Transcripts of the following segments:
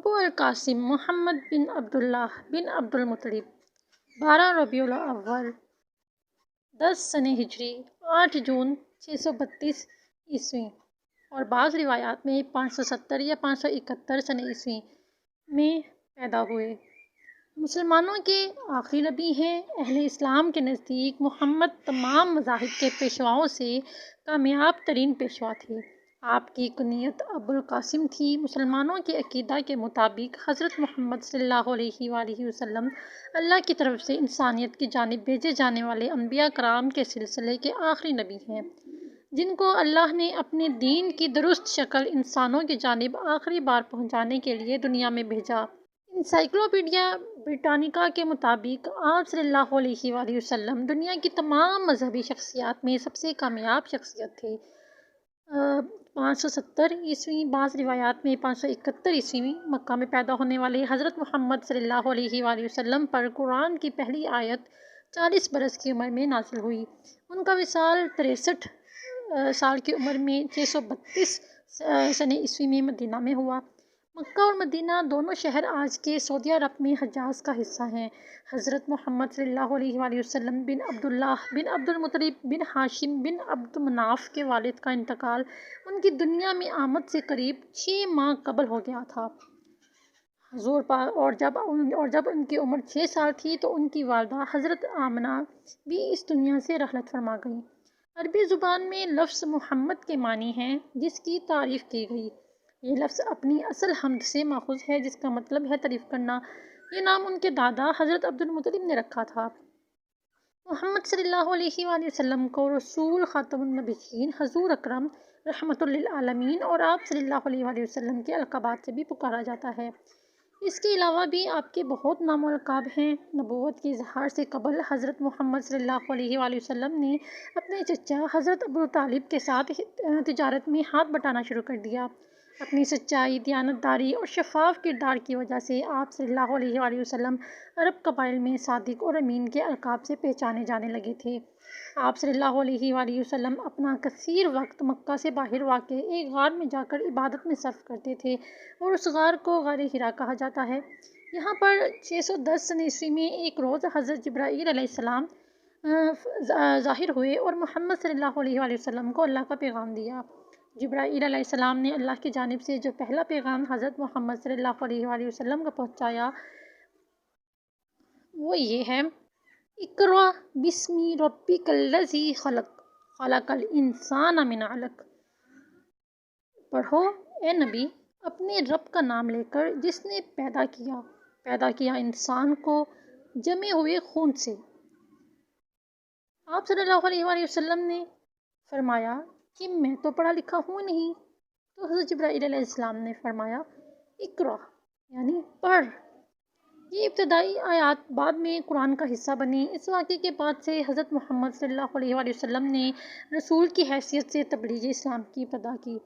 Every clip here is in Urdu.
ابو القاسم محمد بن عبداللہ بن عبد المطلب 12 ربیع الاول 10 سن ہجری 8 جون 632 عیسوی اور بعض روایات میں 570 یا 571 سن عیسوی میں پیدا ہوئے۔ مسلمانوں کے آخری نبی ہیں۔ اہل اسلام کے نزدیک محمد تمام مذاہب کے پیشواؤں سے کامیاب ترین پیشوا تھے۔ آپ کی کنیت ابو القاسم تھی۔ مسلمانوں کے عقیدہ کے مطابق حضرت محمد صلی اللہ علیہ وآلہ وسلم اللہ کی طرف سے انسانیت کی جانب بھیجے جانے والے انبیاء کرام کے سلسلے کے آخری نبی ہیں، جن کو اللہ نے اپنے دین کی درست شکل انسانوں کی جانب آخری بار پہنچانے کے لیے دنیا میں بھیجا۔ انسائکلوپیڈیا بریٹانیکا کے مطابق آپ صلی اللہ علیہ وآلہ وسلم دنیا کی تمام مذہبی شخصیات میں سب سے کامیاب شخصیت تھے۔ 570 عیسوی، بعض روایات میں 571 عیسوی میں مکہ میں پیدا ہونے والے حضرت محمد صلی اللہ علیہ وآلہ وسلم پر قرآن کی پہلی آیت 40 برس کی عمر میں نازل ہوئی۔ ان کا وصال 63 سال کی عمر میں 632 سن عیسوی میں مدینہ میں ہوا۔ مکہ اور مدینہ دونوں شہر آج کے سعودی عرب میں حجاز کا حصہ ہیں۔ حضرت محمد صلی اللہ علیہ وآلہ وسلم بن عبداللہ بن عبد المطلب بن ہاشم بن عبد مناف کے والد کا انتقال ان کی دنیا میں آمد سے قریب 6 ماہ قبل ہو گیا تھا۔ حضور اور جب ان کی عمر 6 سال تھی تو ان کی والدہ حضرت آمنہ بھی اس دنیا سے رحلت فرما گئیں۔ عربی زبان میں لفظ محمد کے معنی ہیں جس کی تعریف کی گئی۔ یہ لفظ اپنی اصل حمد سے ماخوذ ہے جس کا مطلب ہے تعریف کرنا۔ یہ نام ان کے دادا حضرت عبد المطلب نے رکھا تھا۔ محمد صلی اللہ علیہ وآلہ وسلم کو رسول، خاتم النبیین، حضور اکرم، رحمت للعالمین اور آپ صلی اللہ علیہ وآلہ وسلم کے القابات سے بھی پکارا جاتا ہے۔ اس کے علاوہ بھی آپ کے بہت نام و القاب ہیں۔ نبوت کے اظہار سے قبل حضرت محمد صلی اللہ علیہ وآلہ وسلم نے اپنے چچا حضرت ابو طالب کے ساتھ تجارت میں ہاتھ بٹانا شروع کر دیا۔ اپنی سچائی، دیانتداری اور شفاف کردار کی وجہ سے آپ صلی اللہ علیہ وآلہ وسلم عرب قبائل میں صادق اور امین کے القاب سے پہچانے جانے لگے تھے۔ آپ صلی اللہ علیہ وآلہ وسلم اپنا کثیر وقت مکہ سے باہر واقع ایک غار میں جا کر عبادت میں صرف کرتے تھے اور اس غار کو غار حرا کہا جاتا ہے۔ یہاں پر 610 سن عیسوی میں ایک روز حضرت جبرائیل علیہ السلام ظاہر ہوئے اور محمد صلی اللہ علیہ وآلہ وسلم کو اللہ کا پیغام دیا۔ جبرائیل علیہ السلام نے اللہ کی جانب سے جو پہلا پیغام حضرت محمد صلی اللہ علیہ وآلہ وسلم کو پہنچایا وہ یہ ہے: اقرأ بسم ربک الذی خلق، خلق الانسان من علق۔ پڑھو اے نبی اپنے رب کا نام لے کر جس نے پیدا کیا انسان کو جمے ہوئے خون سے۔ آپ صلی اللہ علیہ وآلہ وسلم نے فرمایا کہ میں تو پڑھا لکھا ہوں نہیں، تو حضرت جبرائیل علیہ السلام نے فرمایا اقرأ یعنی پڑھ۔ یہ ابتدائی آیات بعد میں قرآن کا حصہ بنی۔ اس واقعے کے بعد سے حضرت محمد صلی اللہ علیہ وآلہ وسلم نے رسول کی حیثیت سے تبلیغ اسلام کی ابتدا کی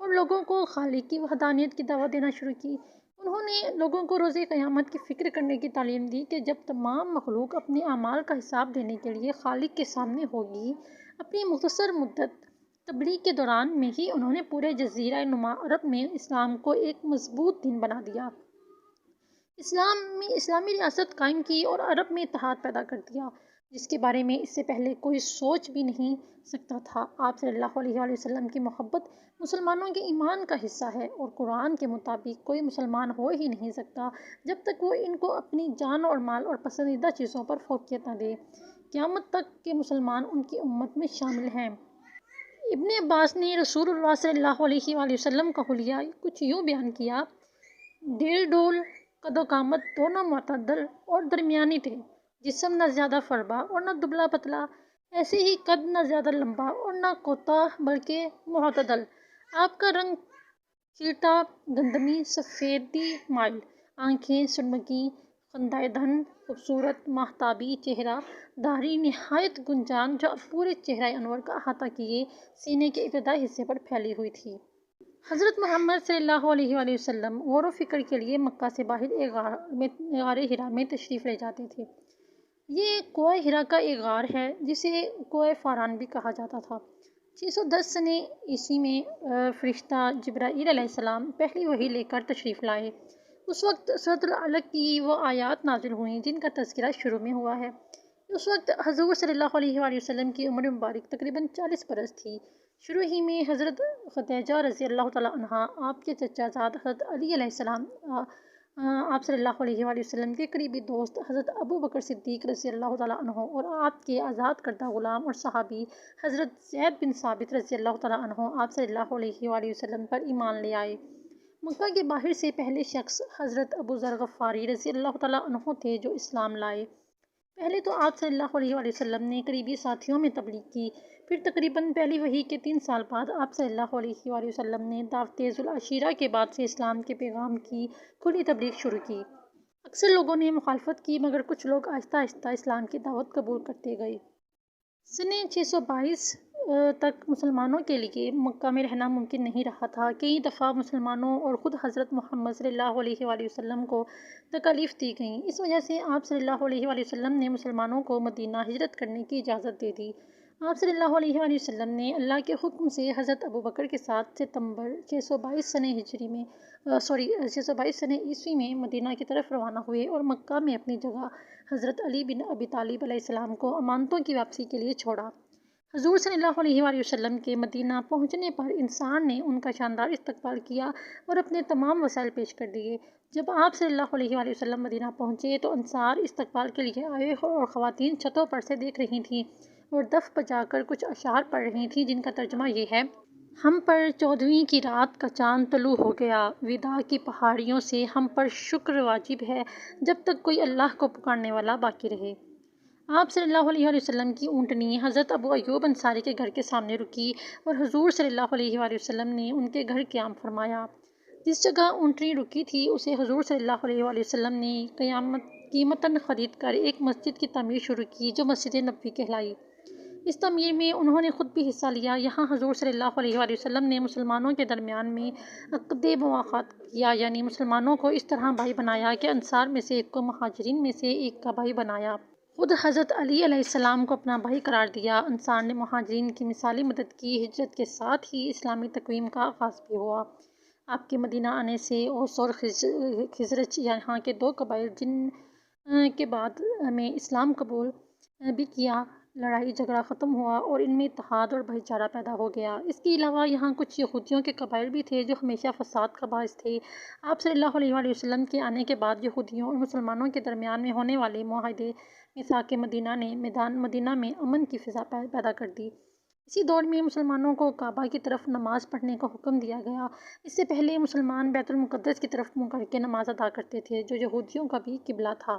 اور لوگوں کو خالق کی وحدانیت کی دعوت دینا شروع کی۔ انہوں نے لوگوں کو روز قیامت کی فکر کرنے کی تعلیم دی کہ جب تمام مخلوق اپنے اعمال کا حساب دینے کے لیے خالق کے سامنے ہوگی۔ اپنی مختصر مدت تبلیغ کے دوران میں ہی انہوں نے پورے جزیرہ نما عرب میں اسلام کو ایک مضبوط دین بنا دیا، اسلامی ریاست قائم کی اور عرب میں اتحاد پیدا کر دیا جس کے بارے میں اس سے پہلے کوئی سوچ بھی نہیں سکتا تھا۔ آپ صلی اللہ علیہ وآلہ وسلم کی محبت مسلمانوں کے ایمان کا حصہ ہے اور قرآن کے مطابق کوئی مسلمان ہو ہی نہیں سکتا جب تک وہ ان کو اپنی جان اور مال اور پسندیدہ چیزوں پر فوقیت نہ دے۔ قیامت تک کے مسلمان ان کی امت میں شامل ہیں۔ ابن عباس نے رسول اللہ صلی اللہ علیہ وآلہ وسلم کا حلیہ کچھ یوں بیان کیا: ڈیل ڈول، قد و قامت دونوں معتدل اور درمیانی تھے، جسم نہ زیادہ فربا اور نہ دبلا پتلا، ایسے ہی قد نہ زیادہ لمبا اور نہ کوتاہ بلکہ معتدل۔ آپ کا رنگ چیٹا گندمی سفیدی مائل، آنکھیں سرمگی، خندۂ دہن، خوبصورت ماہتابی چہرہ، داڑھی نہایت گنجان جو پورے چہرہ انور کا احاطہ کیے سینے کے ابتدائی حصے پر پھیلی ہوئی تھی۔ حضرت محمد صلی اللہ علیہ وآلہ وسلم غور و فکر کے لیے مکہ سے باہر ایک غار حرا میں تشریف لے جاتے تھے۔ یہ کوہ حرا کا ایک غار ہے جسے کوہ فاران بھی کہا جاتا تھا۔ 610 سن عیسوی میں فرشتہ جبرائیل علیہ السلام پہلی وحی لے کر تشریف لائے۔ اس وقت سورۃ العلق کی وہ آیات نازل ہوئیں جن کا تذکرہ شروع میں ہوا ہے۔ اس وقت حضور صلی اللہ علیہ وآلہ وسلم کی عمر مبارک تقریباً 40 برس تھی۔ شروع ہی میں حضرت خدیجہ رضی اللہ تعالیٰ عنہا، آپ کے چچا زاد حضرت علی علیہ السلام، آپ صلی اللہ علیہ وآلہ وسلم کے قریبی دوست حضرت ابو بکر صدیق رضی اللہ تعالیٰ عنہ اور آپ کے آزاد کردہ غلام اور صحابی حضرت زید بن ثابت رضی اللہ تعالیٰ عنہ آپ صلی اللہ علیہ وآلہ وسلم پر ایمان لے آئے۔ مکہ کے باہر سے پہلے شخص حضرت ابو ذر غفاری رضی اللہ تعالیٰ عنہ تھے جو اسلام لائے۔ پہلے تو آپ صلی اللہ علیہ وآلہ وسلم نے قریبی ساتھیوں میں تبلیغ کی، پھر تقریباً پہلی وحی کے 3 سال بعد آپ صلی اللہ علیہ وآلہ وسلم نے دعوت ذو العشیرہ کے بعد سے اسلام کے پیغام کی کھلی تبلیغ شروع کی۔ اکثر لوگوں نے مخالفت کی مگر کچھ لوگ آہستہ آہستہ اسلام کی دعوت قبول کرتے گئے۔ سنہ 622 تک مسلمانوں کے لیے مکہ میں رہنا ممکن نہیں رہا تھا۔ کئی دفعہ مسلمانوں اور خود حضرت محمد صلی اللہ علیہ وآلہ وسلم کو تکالیف دی گئیں۔ اس وجہ سے آپ صلی اللہ علیہ وآلہ وسلم نے مسلمانوں کو مدینہ ہجرت کرنے کی اجازت دے دی۔ آپ صلی اللہ علیہ وآلہ وسلم نے اللہ کے حکم سے حضرت ابو بکر کے ساتھ ستمبر 622 سنہ عیسوی میں مدینہ کی طرف روانہ ہوئے اور مکہ میں اپنی جگہ حضرت علی بن ابی طالب علیہ السلام کو امانتوں کی واپسی کے لیے چھوڑا۔ حضور صلی اللہ علیہ وآلہ وسلم کے مدینہ پہنچنے پر انصار نے ان کا شاندار استقبال کیا اور اپنے تمام وسائل پیش کر دیے۔ جب آپ صلی اللہ علیہ وآلہ وسلم مدینہ پہنچے تو انصار استقبال کے لیے آئے اور خواتین چھتوں پر سے دیکھ رہی تھیں اور دف بجا کر کچھ اشعار پڑھ رہی تھیں جن کا ترجمہ یہ ہے: ہم پر 14ویں کی رات کا چاند طلوع ہو گیا، وداع کی پہاڑیوں سے ہم پر شکر واجب ہے جب تک کوئی اللہ کو پکارنے والا باقی رہے۔ آپ صلی اللہ علیہ وآلہ وسلم کی اونٹنی حضرت ابو ایوب انصاری کے گھر کے سامنے رکی اور حضور صلی اللہ علیہ وآلہ وسلم نے ان کے گھر قیام فرمایا۔ جس جگہ اونٹنی رکی تھی اسے حضور صلی اللہ علیہ وآلہ وسلم نے قیمتاً خرید کر ایک مسجد کی تعمیر شروع کی جو مسجد نبوی کہلائی۔ اس تعمیر میں انہوں نے خود بھی حصہ لیا۔ یہاں حضور صلی اللہ علیہ وآلہ وسلم نے مسلمانوں کے درمیان میں عقد مواخات کیا، یعنی مسلمانوں کو اس طرح بھائی بنایا کہ انصار میں سے ایک کو مہاجرین میں سے ایک کا بھائی بنایا۔ خود حضرت علی علیہ السلام کو اپنا بھائی قرار دیا۔ انصار نے مہاجرین کی مثالی مدد کی۔ ہجرت کے ساتھ ہی اسلامی تقویم کا آغاز بھی ہوا۔ آپ کے مدینہ آنے سے اوس اور خزرج یہاں کے 2 قبائل جن کے بعد میں اسلام قبول بھی کیا، لڑائی جھگڑا ختم ہوا اور ان میں اتحاد اور بھائی چارہ پیدا ہو گیا۔ اس کے علاوہ یہاں کچھ یہودیوں کے قبائل بھی تھے جو ہمیشہ فساد کا باعث تھے۔ آپ صلی اللہ علیہ وآلہ وسلم کے آنے کے بعد یہودیوں اور مسلمانوں کے درمیان میں ہونے والے معاہدے میثاق مدینہ نے مدینہ میں امن کی فضا پیدا کر دی۔ اسی دور میں مسلمانوں کو کعبہ کی طرف نماز پڑھنے کا حکم دیا گیا۔ اس سے پہلے مسلمان بیت المقدس کی طرف منہ کر کے نماز ادا کرتے تھے جو یہودیوں کا بھی قبلہ تھا۔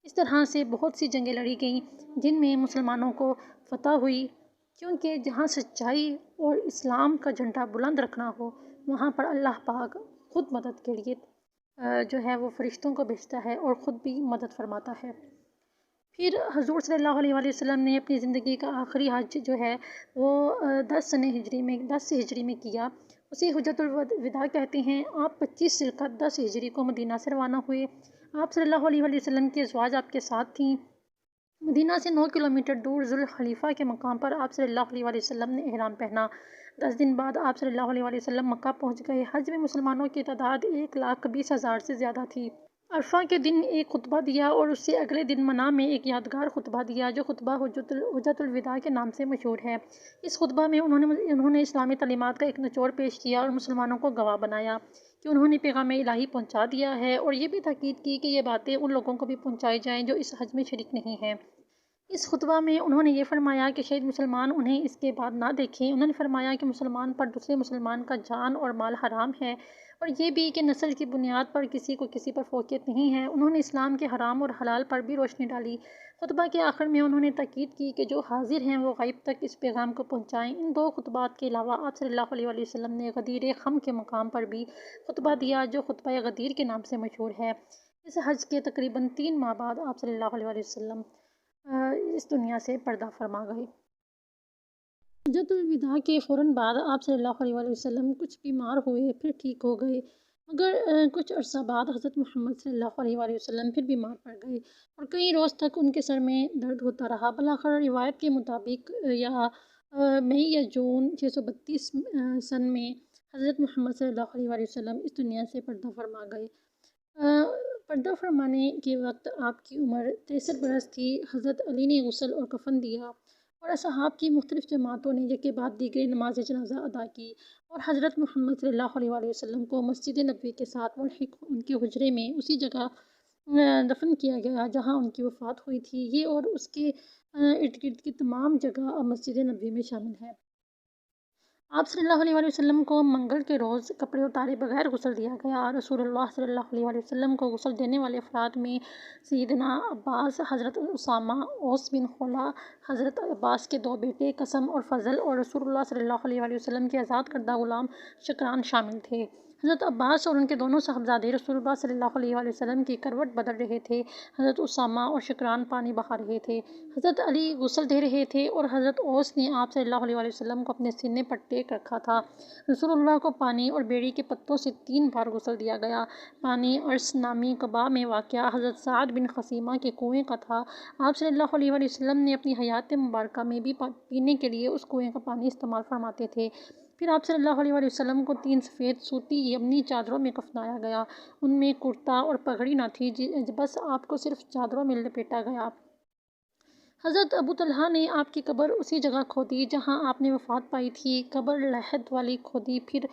اس طرح سے بہت سی جنگیں لڑی گئیں جن میں مسلمانوں کو فتح ہوئی، کیونکہ جہاں سچائی اور اسلام کا جھنڈا بلند رکھنا ہو وہاں پر اللہ پاک خود مدد کے لیے جو ہے وہ فرشتوں کو بھیجتا ہے اور خود بھی مدد فرماتا ہے۔ پھر حضور صلی اللہ علیہ وآلہ وسلم نے اپنی زندگی کا آخری حج جو ہے وہ 10 ہجری میں کیا۔ اسے حجۃ الوداع کہتے ہیں۔ آپ 25 ذی القعدہ 10 ہجری کو مدینہ سے روانہ ہوئے۔ آپ صلی اللہ علیہ وآلہ وسلم کی ازواج آپ کے ساتھ تھیں۔ مدینہ سے 9 کلومیٹر دور ذوالحلیفہ کے مقام پر آپ صلی اللہ علیہ وآلہ وسلم نے احرام پہنا۔ 10 دن بعد آپ صلی اللہ علیہ وآلہ وسلم مکہ پہنچ گئے۔ حج میں مسلمانوں کی تعداد 1,20,000 سے زیادہ تھی۔ عرفہ کے دن ایک خطبہ دیا اور اس سے اگلے دن منی میں ایک یادگار خطبہ دیا جو خطبہ حجۃ الوداع کے نام سے مشہور ہے۔ اس خطبہ میں انہوں نے اسلامی تعلیمات کا ایک نچوڑ پیش کیا اور مسلمانوں کو گواہ بنایا کہ انہوں نے پیغام الہی پہنچا دیا ہے، اور یہ بھی تاکید کی کہ یہ باتیں ان لوگوں کو بھی پہنچائی جائیں جو اس حج میں شریک نہیں ہیں۔ اس خطبہ میں انہوں نے یہ فرمایا کہ شاید مسلمان انہیں اس کے بعد نہ دیکھیں۔ انہوں نے فرمایا کہ مسلمان پر دوسرے مسلمان کا جان اور مال حرام ہے، اور یہ بھی کہ نسل کی بنیاد پر کسی کو کسی پر فوقیت نہیں ہے۔ انہوں نے اسلام کے حرام اور حلال پر بھی روشنی ڈالی۔ خطبہ کے آخر میں انہوں نے تاکید کی کہ جو حاضر ہیں وہ غائب تک اس پیغام کو پہنچائیں۔ ان 2 خطبات کے علاوہ آپ صلی اللہ علیہ وآلہ وسلم نے غدیر خم کے مقام پر بھی خطبہ دیا جو خطبہ غدیر کے نام سے مشہور ہے۔ اس حج کے تقریباً 3 ماہ بعد آپ صلی اللہ علیہ وآلہ وسلم اس دنیا سے پردہ فرما گئے۔ حجۃ الوداع کے فوراً بعد آپ صلی اللہ علیہ وآلہ وسلم کچھ بیمار ہوئے، پھر ٹھیک ہو گئے، مگر کچھ عرصہ بعد حضرت محمد صلی اللہ علیہ وآلہ وسلم پھر بیمار پڑ گئے اور کئی روز تک ان کے سر میں درد ہوتا رہا۔ بالآخر روایت کے مطابق مئی یا جون 632 سن میں حضرت محمد صلی اللہ علیہ وآلہ وسلم اس دنیا سے پردہ فرما گئے۔ پردہ فرمانے کے وقت آپ کی عمر 63 برس تھی۔ حضرت علی نے غسل اور کفن دیا اور اصحاب کی مختلف جماعتوں نے یکے بعد دیگرے نماز جنازہ ادا کی اور حضرت محمد صلی اللہ علیہ وآلہ وسلم کو مسجد نبوی کے ساتھ ملحق ان کے حجرے میں اسی جگہ دفن کیا گیا جہاں ان کی وفات ہوئی تھی۔ یہ اور اس کے ارد گرد کی تمام جگہ اب مسجد نبوی میں شامل ہے۔ آپ صلی اللہ علیہ وآلہ وسلم کو منگل کے روز کپڑے اتارے بغیر غسل دیا گیا۔ رسول اللہ صلی اللہ علیہ وآلہ وسلم کو غسل دینے والے افراد میں سیدنا عباس، حضرت اسامہ، اوس بن خولہ، حضرت عباس کے 2 بیٹے قاسم اور فضل اور رسول اللہ صلی اللہ علیہ وآلہ وسلم کے آزاد کردہ غلام شکران شامل تھے۔ حضرت عباس اور ان کے دونوں صاحبزادے رسول اللہ صلی اللہ علیہ وآلہ وسلم کی کروٹ بدل رہے تھے۔ حضرت اسامہ اور شکران پانی بہا رہے تھے۔ حضرت علی غسل دے رہے تھے اور حضرت اوس نے آپ صلی اللہ علیہ وآلہ وسلم کو اپنے سینے پر ٹیک رکھا تھا۔ رسول اللہ کو پانی اور بیڑی کے پتوں سے 3 بار غسل دیا گیا۔ پانی عرس نامی قباء میں واقع حضرت سعد بن خثیمہ کے کنویں کا تھا۔ آپ صلی اللہ علیہ وآلہ وسلم نے اپنی حیات مبارکہ میں بھی پینے کے لیے اس کنویں کا پانی استعمال فرماتے تھے۔ پھر آپ صلی اللہ علیہ وآلہ وسلم کو 3 سفید سوتی یمنی چادروں میں کفنایا گیا۔ ان میں کرتا اور پگڑی نہ تھی، بس آپ کو صرف چادروں میں لپیٹا گیا۔ حضرت ابو طلحہ نے آپ کی قبر اسی جگہ کھودی جہاں آپ نے وفات پائی تھی۔ قبر لحد والی کھودی، پھر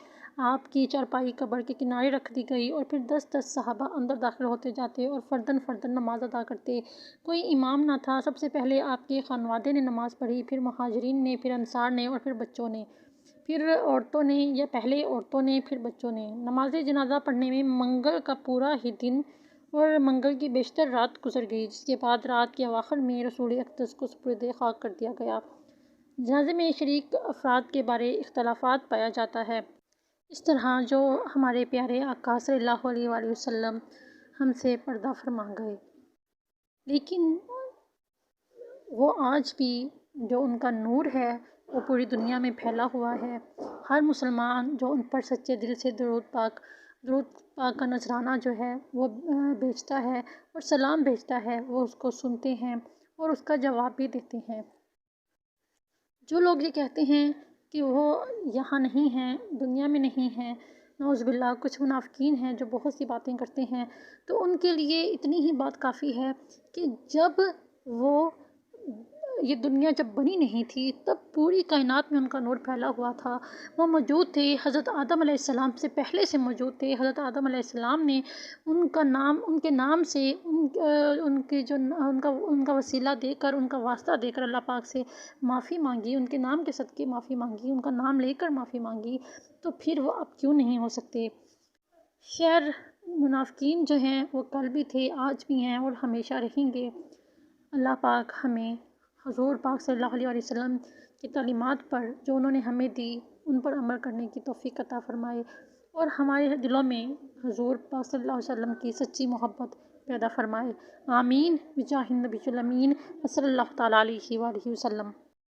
آپ کی چارپائی قبر کے کنارے رکھ دی گئی اور پھر 10 صحابہ اندر داخل ہوتے جاتے اور فرداً نماز ادا کرتے۔ کوئی امام نہ تھا۔ سب سے پہلے آپ کے خانوادے نے نماز پڑھی، پھر مہاجرین نے، پھر انصار نے اور پھر بچوں نے، پھر عورتوں نے، یا پہلے عورتوں نے پھر بچوں نے۔ نماز جنازہ پڑھنے میں منگل کا پورا ہی دن اور منگل کی بیشتر رات گزر گئی، جس کے بعد رات کے اواخر میں رسول اقدس کو سپرد خاک کر دیا گیا۔ جنازے میں شریک افراد کے بارے اختلافات پایا جاتا ہے۔ اس طرح جو ہمارے پیارے آقا صلی اللہ علیہ وآلہ وسلم ہم سے پردہ فرما گئے، لیکن وہ آج بھی جو ان کا نور ہے وہ پوری دنیا میں پھیلا ہوا ہے۔ ہر مسلمان جو ان پر سچے دل سے درود پاک کا نذرانہ جو ہے وہ بھیجتا ہے اور سلام بھیجتا ہے، وہ اس کو سنتے ہیں اور اس کا جواب بھی دیتے ہیں۔ جو لوگ یہ کہتے ہیں کہ وہ یہاں نہیں ہیں، دنیا میں نہیں ہیں، نعوذ باللہ، کچھ منافقین ہیں جو بہت سی باتیں کرتے ہیں، تو ان کے لیے اتنی ہی بات کافی ہے کہ جب یہ دنیا جب بنی نہیں تھی تب پوری کائنات میں ان کا نور پھیلا ہوا تھا۔ وہ موجود تھے، حضرت آدم علیہ السلام سے پہلے سے موجود تھے۔ حضرت آدم علیہ السلام نے ان کے نام سے ان کا وسیلہ دے کر، ان کا واسطہ دے کر اللہ پاک سے معافی مانگی، ان کے نام کے صدقے معافی مانگی، ان کا نام لے کر معافی مانگی، تو پھر وہ اب کیوں نہیں ہو سکتے؟ خیر، منافقین جو ہیں وہ کل بھی تھے، آج بھی ہیں اور ہمیشہ رہیں گے۔ اللہ پاک ہمیں حضور پاک صلی اللہ علیہ وسلم کی تعلیمات پر جو انہوں نے ہمیں دی ان پر عمل کرنے کی توفیق عطا فرمائے اور ہمارے دلوں میں حضور پاک صلی اللہ علیہ وسلم کی سچی محبت پیدا فرمائے۔ آمین بجاہ النبی الامین صلی اللہ تعالیٰ علیہ وآلہ وسلم۔